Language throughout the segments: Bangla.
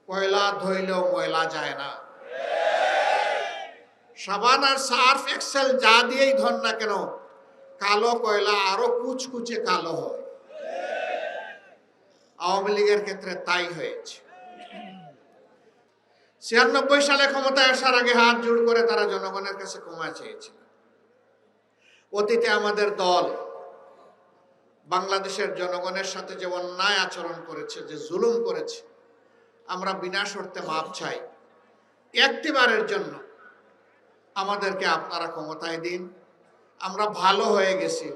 কয়লা ধুইলেও ময়লা যায় না। সাবান আর সার্ফ এক্সেল যা দিয়েই ধর না কেন, কালো কয়লা আরো কুচকুচে কালো হয়। আওয়ামী লীগের ক্ষেত্রে তাই হয়েছে। 96 সালে ক্ষমতায় আসার আগে হাত জোড় করে তারা জনগণের কাছে ক্ষমা চেয়েছিল। অতীতে আমাদের দল বাংলাদেশের জনগণের সাথে যে অন্যায় আচরণ করেছে, যে জুলুম করেছে, আমরা বিনা শর্তে মাপ চাই। একটিবারের জন্য আমাদেরকে আপনারা ক্ষমতায় দিন। আমরা ভালো হয়ে গেছি,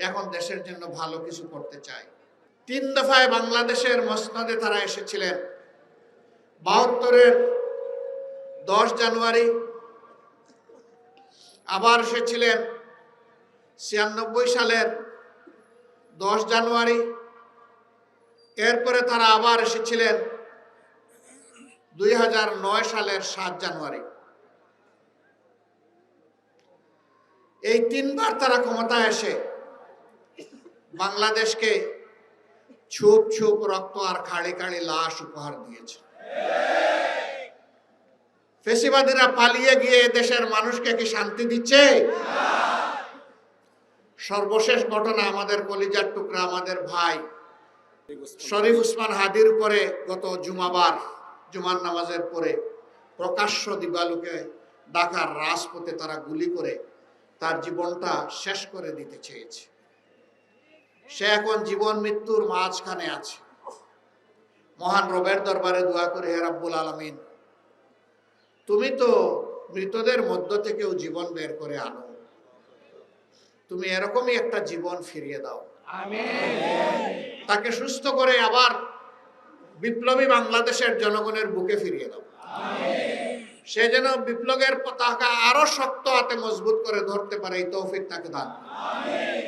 এখন দেশের জন্য ভালো কিছু করতে চাই। 3 দফায় বাংলাদেশের মসনদে তারা এসেছিলেন। 72-এর 10 জানুয়ারি, আবার এসেছিলেন 96 সালের 10 জানুয়ারি, এরপরে তারা আবার এসেছিলেন 2009 সালের 7 জানুয়ারি। এই 3 বার তারা ক্ষমতায় এসে বাংলাদেশকে ছুপ ছুপ রক্ত আর খাড়ি খাড়ি লাশ উপহার দিয়েছে। ফেসিবাদীরা পালিয়ে গিয়ে দেশের মানুষকে কি শান্তি দিচ্ছে? সর্বশেষ ঘটনা, আমাদের কলিজার টুকরা, আমাদের ভাই শরীফ ওসমান হাদির উপরে গত জুমার নামাজের পরে প্রকাশ্য দিবালোকে ঢাকার রাজপথে তারা গুলি করে তার জীবনটা শেষ করে দিতে চেয়েছে। সে এখন জীবন মৃত্যুর মাঝখানে আছে। মহান রবের দরবারে দোয়া করে, হে রাব্বুল আলামিন, তুমি তো মৃতদের মধ্য থেকেও জীবন বের করে আনো, তুমি এরকমই একটা জীবন ফিরিয়ে দাও। আমিন। তাকে সুস্থ করে আবার বিপ্লবী বাংলাদেশের জনগণের বুকে ফিরিয়ে দাও। আমিন। সে যেন বিপ্লবের পতাকা আরো শক্ত হাতে মজবুত করে ধরতে পারে, এই তৌফিক তাকে দান। আমিন।